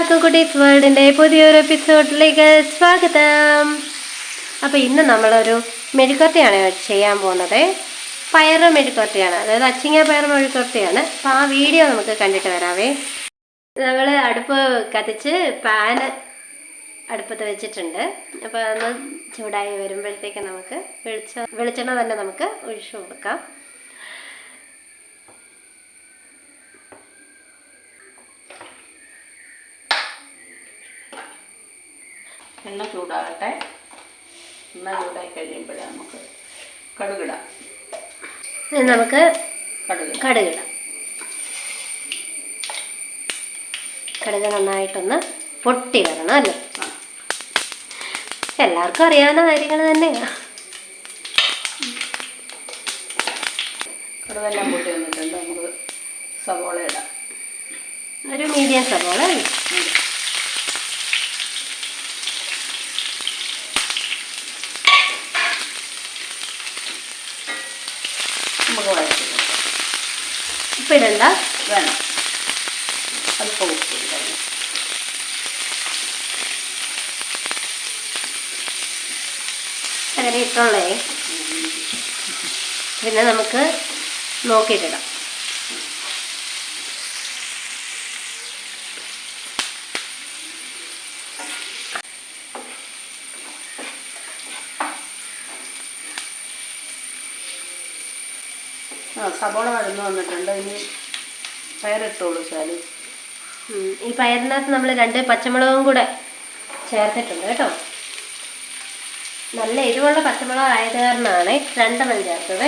എല്ലാവർക്കും കുട്ടീസ് വേൾഡിൻ്റെ പുതിയൊരു എപ്പിസോഡിലേക്ക് സ്വാഗതം. അപ്പോൾ ഇന്ന് നമ്മളൊരു മെഴുക്കുവരട്ടിയാണ് ചെയ്യാൻ പോകുന്നത്. പയർ മെഴുക്കുവരട്ടിയാണ്, അതായത് അച്ചിങ്ങ പയർ മെഴുക്കുവരട്ടിയാണ്. അപ്പോൾ ആ വീഡിയോ നമുക്ക് കണ്ടിട്ട് വരാവേ. നമ്മൾ അടുപ്പ് കത്തിച്ച് പാൻ അടുപ്പത്ത് വെച്ചിട്ടുണ്ട്. അപ്പോൾ അതൊന്ന് ചൂടായി വരുമ്പോഴത്തേക്ക് നമുക്ക് വെളിച്ചെണ്ണ തന്നെ നമുക്ക് ഒഴിച്ചു കൊടുക്കാം. എണ്ണ ചൂടാകട്ടെ. എണ്ണ ചൂടായി കഴിയുമ്പോഴേ നമുക്ക് കടുകിടാം. നമുക്ക് കടുകിടാം. കടുക് നന്നായിട്ടൊന്ന് പൊട്ടി വരണം അല്ലേ? എല്ലാവർക്കും അറിയാവുന്ന കാര്യങ്ങൾ തന്നെയാണ്. കടുകെല്ലാം പൊട്ടി വന്നിട്ടുണ്ട്. നമുക്ക് സവോള ഇടാം. ഒരു മീഡിയം സവോള. നമുക്ക് വഴറ്റി കൊടുക്കാം. ഉപ്പിടണ്ട, വേണം. അല്പം ഉപ്പ് ഇടാം. അങ്ങനെ ഇട്ടുള്ളേ. പിന്നെ നമുക്ക് നോക്കിയിട്ടിടാം. സവോള വഴന്നു വന്നിട്ടുണ്ട്. ഇനി പയറിട്ടോളൂ ശാലു. ഈ പയറിനകത്ത് നമ്മൾ 2 പച്ചമുളകും കൂടെ ചേർത്തിട്ടുണ്ട് കേട്ടോ. നല്ല എരിവുള്ള പച്ചമുളക് ആയത് കാരണമാണ് 2 ചേർത്തത്.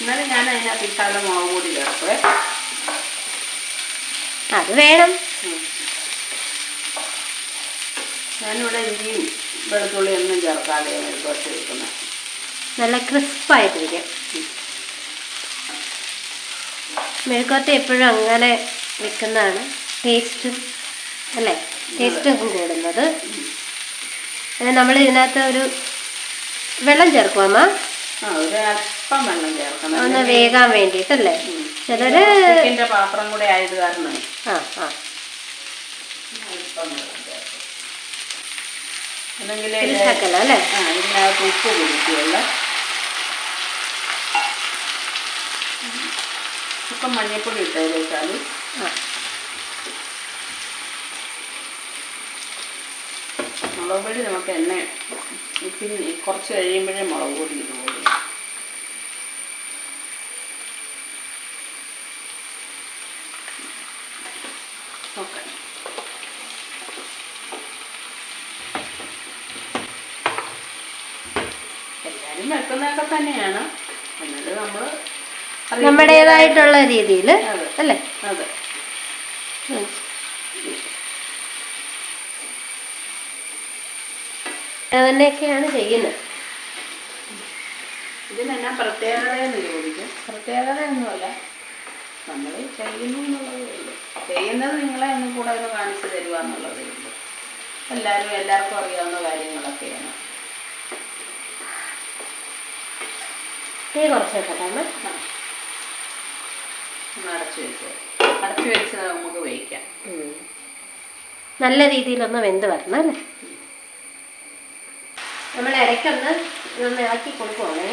എന്നാലും ഞാൻ അതിനകത്ത് ഇട്ടാലും മുളക് പൊടി ചേർക്കുവേ. അത് വേണം. ഞാനിവിടെ ഇഞ്ചിയും വെളുത്തുള്ളിയും ഒന്നും ചേർക്കാതെ കുറച്ച് വെക്കുന്നത്. നല്ല ക്രിസ്പായിട്ടിരിക്കും. മെഴുക്കുവരട്ടി എപ്പോഴും അങ്ങനെ വെക്കുന്നതാണ് ടേസ്റ്റ് അല്ലേ? ടേസ്റ്റ് കൂടുന്നത്. നമ്മൾ ഇതിനകത്ത് ഒരു വെള്ളം ചേർക്കും അമ്മ. ഒരല്പം വെള്ളം ചേർക്കണം, ഒന്ന് വേകാൻ വേണ്ടിയിട്ടല്ലേ? ചിലര് പാത്രം കൂടെ ആയത് കാരണം അല്ലേ? ഇതിനകത്ത് ഉപ്പ് കുടിക്കുകയല്ല. ഇപ്പം മഞ്ഞൾപ്പൊടി ഇട്ടത് വെച്ചാൽ മുളക് പൊടി നമുക്ക് പിന്നെ കുറച്ച് കഴിയുമ്പോഴേ മുളക് പൊടി ഇടുള്ളൂ. ഓക്കെ. എല്ലാവരും വെക്കുന്നതൊക്കെ തന്നെയാണ്. എന്നിട്ട് നമ്മൾ നമ്മുടേതായിട്ടുള്ള രീതിയിൽ അല്ലേ? അതെ. തന്നെയൊക്കെയാണ് ചെയ്യുന്നത്. ഇതിനെന്നാ പ്രത്യേകതയെന്ന് ചോദിക്കും. പ്രത്യേകതയൊന്നുമല്ല, നമ്മൾ ചെയ്യുന്നു എന്നുള്ളതേ ഉള്ളൂ. ചെയ്യുന്നത് നിങ്ങളെ ഒന്നും കൂടെ ഒന്ന് കാണിച്ചു തരിക എന്നുള്ളതേ ഉള്ളൂ. എല്ലാവർക്കും അറിയാവുന്ന കാര്യങ്ങളൊക്കെയാണ്. കുറച്ചൊക്കെ അടച്ചു വെച്ച് നമുക്ക് വേവിക്കാം. നല്ല രീതിയിലൊന്ന് വെന്ത് വരണം അല്ലേ? നമ്മൾ ഇടയ്ക്കൊന്ന് ഇതൊന്ന് ഇളക്കി കൊടുക്കുവാണേ.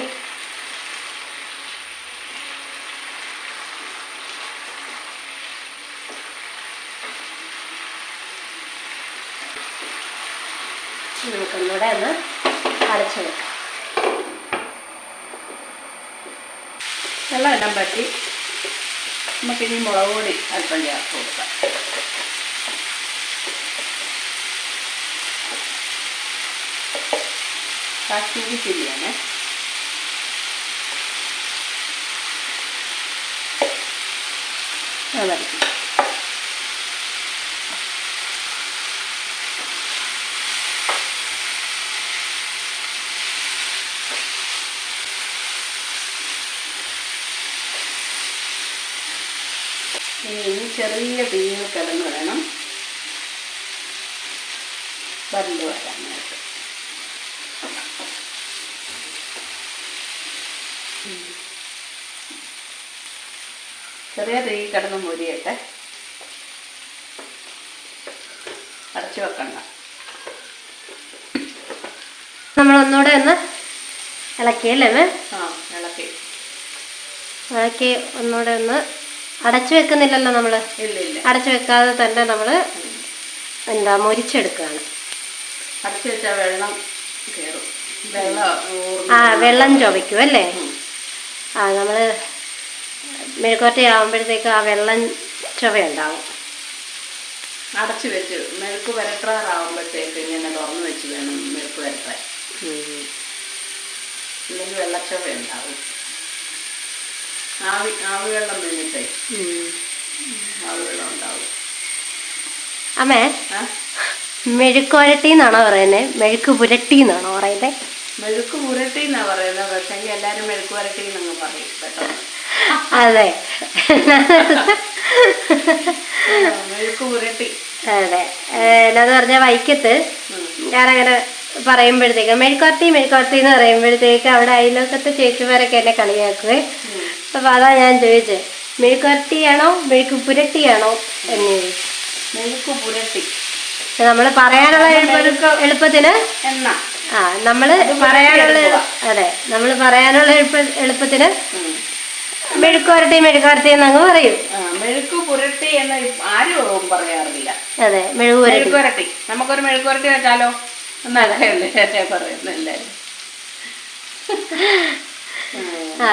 നമുക്കൊന്നുകൂടെ ഒന്ന് അടച്ചു വെക്കാം. വെള്ളം എല്ലാം പറ്റി നമുക്കിനി മുളക് പൊടി അല്പം ചേർത്ത് കൊടുക്കാം. കാശ്മീരി ചില്ലിയാണ്. ഇനി ചെറിയ തീയിൽ കിടന്ന് വേണം വരണ്ട് വരാനായിട്ട്. ചെറിയ തീ കിടന്ന് മൊരിയട്ടെ. അടച്ചു വെക്കണ്ട. നമ്മൾ ഒന്നുകൂടെ ഒന്ന് ഇളക്കിയല്ലേ ഇളക്കി ഇളക്കി ഒന്നുകൂടെ ഒന്ന് അടച്ചു വെക്കുന്നില്ലല്ലോ നമ്മൾ. ഇല്ല അടച്ചു വെക്കാതെ തന്നെ നമ്മൾ എന്താ മുരിച്ചെടുക്കുകയാണ്. അടച്ചു വെച്ചാൽ വെള്ളം കയറും. വെള്ളം ചുവയ്ക്കും അല്ലേ? നമ്മൾ മെഴുക്കുവരട്ടി ആകുമ്പോഴത്തേക്ക് ആ വെള്ളം ചുവയുണ്ടാവും. അടച്ചു വെച്ച് മെഴുക്ക് പുരട്ടാറാവുമ്പോഴത്തേക്ക് ഇങ്ങനെ തുറന്നു വെച്ച് വേണം മെഴുക്ക് പുരട്ടാൻ. ഇല്ലെങ്കിൽ വെള്ളച്ചവ ഉണ്ടാവും. ആവി വെള്ളം വീണിട്ടേ ആവി വെള്ളം ഉണ്ടാവും. അമ്മേ, മെഴുക്കുവരട്ടി എന്നാണോ പറയുന്നത്? മെഴുക്ക് പുരട്ടി എന്നാണോ പറയുന്നത്? മെഴുക്ക് പുരട്ടി എന്നാ പറയുന്നത്. പക്ഷേ എല്ലാരും മെഴുക്ക് പുരട്ടി എന്നങ്ങ് പറയും പെട്ടെന്ന്. അതെ, മെഴുക്ക് പുരട്ടി. അതെ, എന്നാന്ന് പറഞ്ഞാൽ വൈക്കത്ത് ഞാനങ്ങനെ പറയുമ്പോഴത്തേക്ക് മെഴുക്കുവരട്ടി എന്ന് പറയുമ്പോഴത്തേക്ക് അവിടെ അയൽവക്കത്തെ ചേച്ചിമാരൊക്കെ എന്നെ കളിയാക്കുവേ. അപ്പൊ അതാ ഞാൻ ചോദിച്ചത്, മെഴുക്കുവരട്ടിയാണോ മെഴുക്ക് പുരട്ടിയാണോ എന്ന് ചോദിച്ചു. മെഴുക്ക് പുരട്ടി നമ്മൾ പറയാനുള്ള എളുപ്പത്തിന് നമ്മള് പറയാനുള്ള നമ്മൾ പറയാനുള്ള എളുപ്പത്തിന് മെഴുക്കുവരട്ടി എന്നങ്ങ് പറയും. മെഴുക്ക് പുരട്ടി എന്ന് ആരും പറയാറില്ല. അതെ, മെഴുക്കുവരട്ടി. നമുക്കൊരു മെഴുക്കുവരട്ടി വെച്ചാലോ എന്നല്ലേ പറയുന്നത് എല്ലാരും.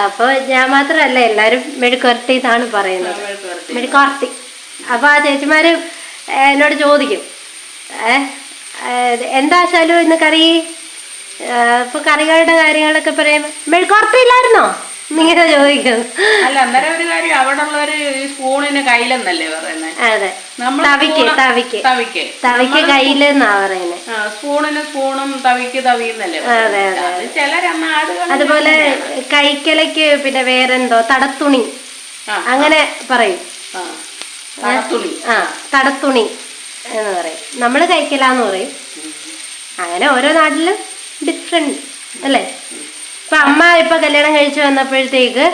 അപ്പൊ ഞാൻ മാത്രല്ല, എല്ലാരും മെഴുക്കുവരട്ടി എന്നാണ് പറയുന്നത്. മെഴുക്കുവരട്ടി. അപ്പൊ ആ ചേച്ചിമാര് എന്നോട് ചോദിക്കും, എന്താ ശാലു ഇന്ന് കറി? ഇപ്പൊ കറികളുടെ കാര്യങ്ങളൊക്കെ പറയുമ്പോ മെഴുക്കുവരട്ടി ഇല്ലായിരുന്നോ ഇങ്ങനെ ചോദിക്കും. അല്ല, അന്നേരം ഒരു കാര്യം, അവിടെ ഉള്ളൊരു സ്പൂണിന് കയ്യിലെന്നല്ലേ പറയുന്നത്? അതെ, തവിക്ക് കയ്യിലെന്നാ പറയുന്നത്. സ്പൂണിന് സ്പൂണും തവിക്ക് തവിന്നല്ലേ? അതെ അതെ. അതുപോലെ കൈക്കലയ്ക്ക് പിന്നെ വേറെന്തോ തടത്തുണി അങ്ങനെ പറയും. തടത്തുണി എന്ന് പറയും. നമ്മള് കൈക്കലാന്ന് പറയും. അങ്ങനെ ഓരോ നാട്ടിലും ഡിഫറെന്റ് അല്ലേ? ഇപ്പൊ അമ്മ ഇപ്പൊ കല്യാണം കഴിച്ചു വന്നപ്പോഴത്തേക്ക്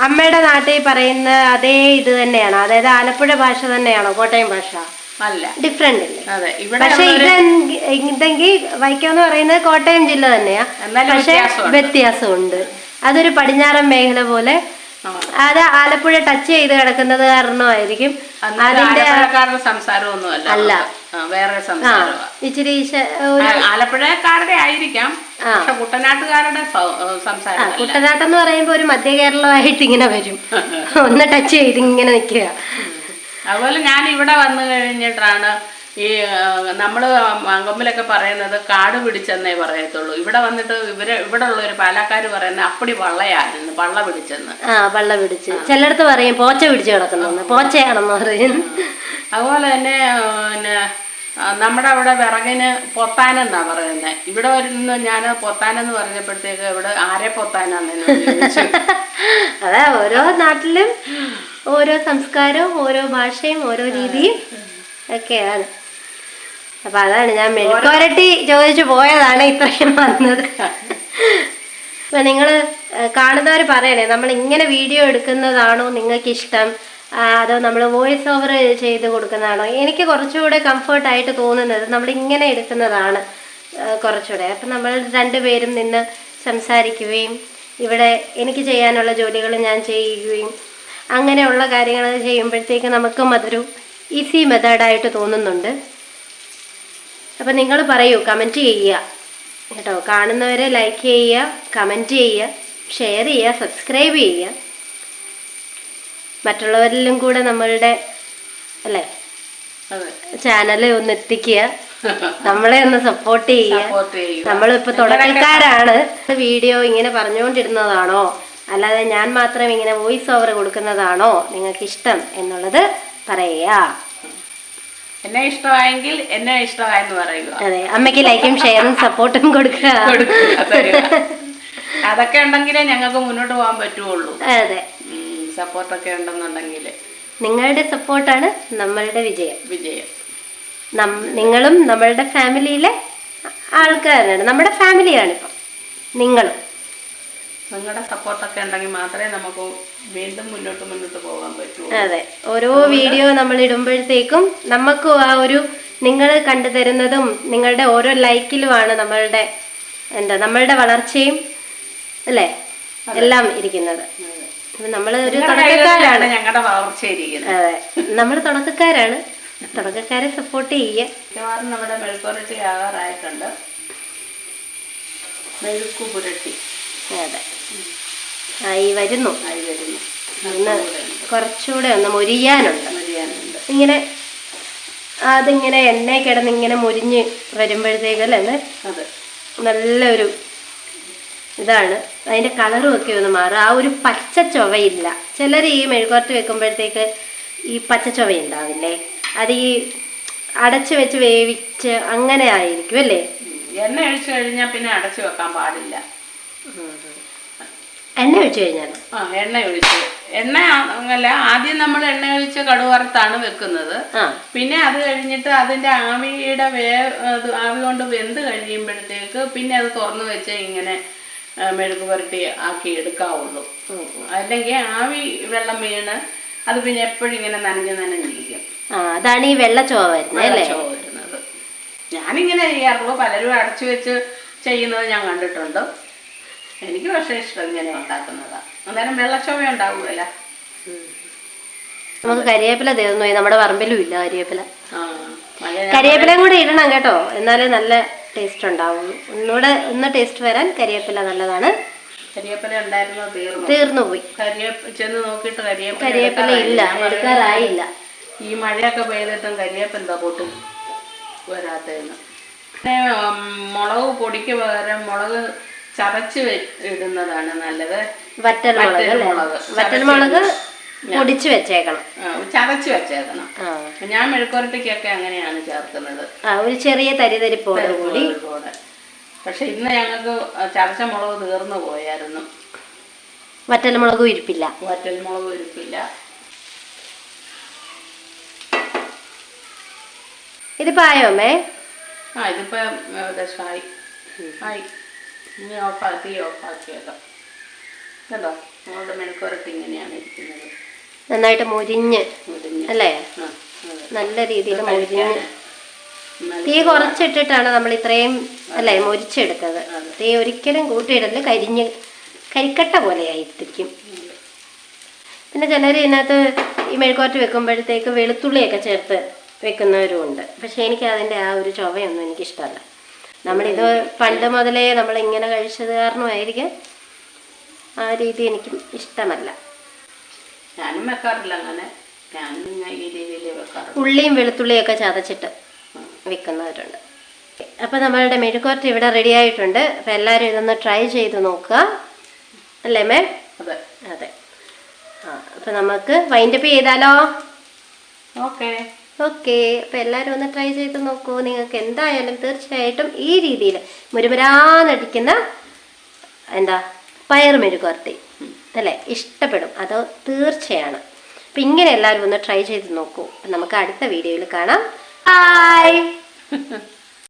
അമ്മയുടെ നാട്ടിൽ പറയുന്ന അതേ ഇത് തന്നെയാണോ? അതായത് ആലപ്പുഴ ഭാഷ തന്നെയാണോ കോട്ടയം ഭാഷ? അല്ല, ഡിഫറെന്റ് അല്ലേ? പക്ഷെ ഇതെങ്കിൽ വൈക്കം എന്ന് പറയുന്നത് കോട്ടയം ജില്ല തന്നെയാ, പക്ഷെ വ്യത്യാസമുണ്ട്. അതൊരു പടിഞ്ഞാറൻ മേഖല പോലെ. അത് ആലപ്പുഴ ടച്ച് ചെയ്ത് കിടക്കുന്നത് കാരണമായിരിക്കും അതിന്റെ സംസാരമൊന്നുമല്ല. അല്ല, വേറെ ഇച്ചിരി ആലപ്പുഴക്കാരുടെ ആയിരിക്കാം. കുട്ടനാട്ടുകാരുടെ സംസാരം. കുട്ടനാട്ടെന്ന് പറയുമ്പോ ഒരു മധ്യ കേരളമായിട്ട് ഇങ്ങനെ വരും, ഒന്ന് ടച്ച് ചെയ്ത് ഇങ്ങനെ നിൽക്കുക. അതുപോലെ ഞാൻ ഇവിടെ വന്നു കഴിഞ്ഞിട്ടാണ് ഈ നമ്മള് അങ്കമ്പിലൊക്കെ പറയുന്നത് കാട് പിടിച്ചെന്നേ പറയത്തുള്ളൂ. ഇവിടെ വന്നിട്ട് ഇവിടെ ഉള്ള ഒരു പാലക്കാര് പറയുന്നത് അപ്പടി വള്ളയായിരുന്നു, വള്ള പിടിച്ചെന്ന്. വള്ള പിടിച്ച് ചിലടത്ത് പറയും പോച്ച പിടിച്ച് കിടക്കുന്നു, പോച്ചയാണെന്ന് പറയും. അതുപോലെ തന്നെ പിന്നെ നമ്മുടെ അവിടെ വിറകിന് പൊത്താനെന്നാ പറയുന്നത്. ഇവിടെ വരുന്ന ഞാൻ പൊത്താനെന്ന് പറഞ്ഞപ്പോഴത്തേക്ക് ഇവിടെ ആരെ പൊത്താനാന്ന് അതാ, ഓരോ നാട്ടിലും ഓരോ സംസ്കാരവും ഓരോ ഭാഷയും ഓരോ രീതിയും ഒക്കെയാണ്. അപ്പൊ അതാണ് ഞാൻ മെഴുക്കുവരട്ടി ചോദിച്ചു പോയതാണ് ഇത്രയും വന്നത്. അപ്പൊ നിങ്ങള് കാണുന്നവർ പറയണേ, നമ്മൾ ഇങ്ങനെ വീഡിയോ എടുക്കുന്നതാണോ നിങ്ങൾക്ക് ഇഷ്ടം, അതോ നമ്മൾ വോയിസ് ഓവർ ചെയ്ത് കൊടുക്കുന്നതാണോ? എനിക്ക് കുറച്ചുകൂടെ കംഫർട്ടായിട്ട് തോന്നുന്നത് നമ്മൾ ഇങ്ങനെ എടുക്കുന്നതാണ് കുറച്ചുകൂടെ. അപ്പം നമ്മൾ രണ്ടുപേരും നിന്ന് സംസാരിക്കുകയും ഇവിടെ എനിക്ക് ചെയ്യാനുള്ള ജോലികൾ ഞാൻ ചെയ്യുകയും അങ്ങനെയുള്ള കാര്യങ്ങൾ ചെയ്യുമ്പോഴത്തേക്ക് നമുക്കും അതൊരു ഈസി മെത്തേഡായിട്ട് തോന്നുന്നുണ്ട്. അപ്പം നിങ്ങൾ പറയൂ, കമൻറ്റ് ചെയ്യുക കേട്ടോ. കാണുന്നവരെ ലൈക്ക് ചെയ്യുക, കമൻറ്റ് ചെയ്യുക, ഷെയർ ചെയ്യുക, സബ്സ്ക്രൈബ് ചെയ്യുക. മറ്റുള്ളവരിലും കൂടെ നമ്മളുടെ അല്ലേ ചാനൽ ഒന്ന് എത്തിക്കുക, നമ്മളെ ഒന്ന് സപ്പോർട്ട് ചെയ്യുക. നമ്മളിപ്പോൾ തുടക്കക്കാരാണ്. വീഡിയോ ഇങ്ങനെ പറഞ്ഞുകൊണ്ടിരുന്നതാണോ അല്ലാതെ ഞാൻ മാത്രം ഇങ്ങനെ വോയിസ് ഓവർ കൊടുക്കുന്നതാണോ നിങ്ങൾക്ക് ഇഷ്ടം എന്നുള്ളത് പറയുക. എന്നെ ഇഷ്ടമായെങ്കിൽ എന്നെ ഇഷ്ടമായെന്ന് പറയുക. അതെ, അമ്മയ്ക്ക് ലൈക്കും ഷെയറും സപ്പോർട്ടും കൊടുക്കുക. അതൊക്കെ ഉണ്ടെങ്കിലേ ഞങ്ങൾക്ക് മുന്നോട്ട് പോകാൻ പറ്റുള്ളൂ. അതെ, സപ്പോർട്ടൊക്കെ ഉണ്ടെന്നുണ്ടെങ്കിൽ നിങ്ങളുടെ സപ്പോർട്ടാണ് നമ്മളുടെ വിജയം. നിങ്ങളും നമ്മളുടെ ഫാമിലിയിലെ ആൾക്കാരാണ്, നമ്മുടെ ഫാമിലിയാണിപ്പം നിങ്ങളും. നിങ്ങളുടെ സപ്പോർട്ടൊക്കെ ഉണ്ടെങ്കിൽ മാത്രമേ നമുക്ക് വീണ്ടും മുന്നോട്ട് പോകാൻ പറ്റൂ. അതെ, ഓരോ വീഡിയോ നമ്മൾ ഇടുമ്പോഴത്തേക്കും നമുക്കും ആ ഒരു നിങ്ങൾ കണ്ടു തരുന്നതും നിങ്ങളുടെ ഓരോ ലൈക്കിലുമാണ് നമ്മളുടെ വളർച്ചയും അല്ലേ എല്ലാം ഇരിക്കുന്നത്. നമ്മൾ ഒരു തുടക്കക്കാരാണ്, ഞങ്ങളുടെ വളർച്ചയിരിക്കുന്നത്. അതെ, നമ്മൾ തുടക്കക്കാരെ സപ്പോർട്ട് ചെയ്യുക. മിക്കവാറും നമ്മുടെ മെഴുക്കുപുരട്ടി ആകാറായിട്ടുണ്ട്. മെഴുക്കു പുരട്ടി അതെ ആയി വരുന്നു. ഒന്ന് കുറച്ചുകൂടെ ഒന്ന് മൊരിയാനുണ്ട്. ഇങ്ങനെ അതിങ്ങനെ എണ്ണ കിടന്ന് ഇങ്ങനെ മുരിഞ്ഞ് വരുമ്പോഴത്തേക്കല്ലേ നല്ലൊരു ഇതാണ്. അതിൻ്റെ കളറും ഒക്കെ ഒന്ന് മാറും. ആ ഒരു പച്ച ചൊവയില്ല. ചിലർ ഈ മെഴുകുവരട്ടി വെക്കുമ്പോഴത്തേക്ക് ഈ പച്ച ചൊവയുണ്ടാവില്ലേ, അത് ഈ അടച്ച് വെച്ച് വേവിച്ച് അങ്ങനെ ആയിരിക്കും അല്ലേ. എണ്ണ ഒഴിച്ചു കഴിഞ്ഞാൽ പിന്നെ അടച്ചു വെക്കാൻ പാടില്ല. എണ്ണ ഒഴിച്ചു കഴിഞ്ഞാൽ എണ്ണ അല്ല, ആദ്യം നമ്മൾ എണ്ണ ഒഴിച്ച് കടുക് വറുത്താണ് വെക്കുന്നത്. പിന്നെ അത് കഴിഞ്ഞിട്ട് അതിന്റെ ആവിയുടെ ആവി കൊണ്ട് വെന്ത് കഴിയുമ്പോഴത്തേക്ക് പിന്നെ അത് തുറന്നു വെച്ച് ഇങ്ങനെ മെഴുകു പുരട്ടി ആക്കി എടുക്കാവുള്ളൂ. അല്ലെങ്കിൽ ആവി വെള്ളം വീണ് അത് പിന്നെ എപ്പോഴും ഇങ്ങനെ നനഞ്ഞിരിക്കും. അതാണ് ഈ വെള്ളച്ചോവ വരുന്നത്. ഞാനിങ്ങനെ ചെയ്യാറുള്ളൂ. പലരും അടച്ചു വെച്ച് ചെയ്യുന്നത് ഞാൻ കണ്ടിട്ടുണ്ട്. എനിക്ക് പക്ഷേ ഇഷ്ടം ഇങ്ങനെ ഉണ്ടാക്കുന്നതാണ്. അന്നേരം വെള്ളച്ചോവ ഉണ്ടാവുകയല്ല. നമുക്ക് കരിവേപ്പില തീർന്നു, നമ്മുടെ പറമ്പിലും ഇല്ല കരിവേപ്പില. കരിവേപ്പിലയും കൂടെ ഇടണം കേട്ടോ, എന്നാലേ നല്ല ടേസ്റ്റ് ഉണ്ടാവും. ഒന്ന് ടേസ്റ്റ് വരാൻ കരിവേപ്പില നല്ലതാണ്. കരിവേപ്പില ഉണ്ടായിരുന്നു, തീർന്നു പോയി. ചെന്ന് നോക്കിയിട്ട് കരിവേപ്പില ഇല്ല, എടുക്കാറായില്ല. ഈ മഴയൊക്കെ പെയ്തിട്ടും കരിവേപ്പ് എന്താ പൊട്ടും വരാത്തതെന്ന്. പിന്നെ മുളക് പൊടിക്ക് പകരം മുളക് ചതച്ച് ഇടുന്നതാണ് നല്ലത്. വറ്റൽമുളക് പൊടിച്ച് വെച്ചേക്കണം, ചതച്ച് വെച്ചേക്കണം. ഞാൻ മെഴുക്കുവരട്ടിക്കൊക്കെ അങ്ങനെയാണ് ചേർക്കുന്നത്, ഒരു ചെറിയ തരിതരിപ്പോടെ കൂടി. പക്ഷെ ഇന്ന് ഞങ്ങൾക്ക് ചതച്ച മുളക് തീർന്നു പോയായിരുന്നു. വറ്റൽമുളകും ഇരിപ്പില്ല. ഇതിപ്പോ ആയോ അമ്മേ? ഇതിപ്പോ ഏകദേശമായി. ഇനി ഓഫാക്കിയേക്കാം. കേട്ടോ, നമ്മളുടെ മെഴുക്കുവരട്ടി ഇങ്ങനെയാണ് ഇരിക്കുന്നത്. നന്നായിട്ട് മുരിഞ്ഞ് അല്ലേ, നല്ല രീതിയിൽ മുരിഞ്ഞ്. തീ കുറച്ചിട്ടിട്ടാണ് നമ്മൾ ഇത്രയും അല്ലേ മുരിച്ചെടുത്തത്. തീ ഒരിക്കലും കൂട്ടിയിടല്, കരിക്കട്ട പോലെ ആയിരിക്കും. പിന്നെ ചിലർ ഇതിനകത്ത് ഈ മെഴുക്കുവരട്ടി വെക്കുമ്പോഴത്തേക്ക് വെളുത്തുള്ളിയൊക്കെ ചേർത്ത് വെക്കുന്നവരും ഉണ്ട്. പക്ഷെ എനിക്ക് അതിൻ്റെ ആ ഒരു ചൊവയൊന്നും എനിക്കിഷ്ടമല്ല. നമ്മളിത് പണ്ട് മുതലേ നമ്മളിങ്ങനെ കഴിച്ചത് കാരണമായിരിക്കും ആ രീതി എനിക്കും ഇഷ്ടമല്ല. ഞാനും വെക്കാറില്ല അങ്ങനെ. ഈ രീതിയിൽ വെക്കാറ്. ഉള്ളിയും വെളുത്തുള്ളിയൊക്കെ ചതച്ചിട്ട് വെക്കുന്നവരുണ്ട്. അപ്പോൾ നമ്മളുടെ മെഴുക്കുവരട്ടി ഇവിടെ റെഡി ആയിട്ടുണ്ട്. അപ്പോൾ എല്ലാവരും ഇതൊന്ന് ട്രൈ ചെയ്ത് നോക്കുക അല്ലേ മേ? അതെ. അപ്പോൾ നമുക്ക് വൈൻഡപ്പ് ചെയ്താലോ? ഓക്കെ. അപ്പോൾ എല്ലാവരും ഒന്ന് ട്രൈ ചെയ്ത് നോക്കൂ. നിങ്ങൾക്ക് എന്തായാലും തീർച്ചയായിട്ടും ഈ രീതിയിൽ മുരുമുരാന്നടിക്കുന്ന പയർ മെഴുകുവരട്ടി അല്ലേ ഇഷ്ടപ്പെടും, അത് തീർച്ചയാണ്. അപ്പം ഇങ്ങനെ എല്ലാവരും ഒന്ന് ട്രൈ ചെയ്ത് നോക്കൂ. നമുക്ക് അടുത്ത വീഡിയോയിൽ കാണാം. ബൈ.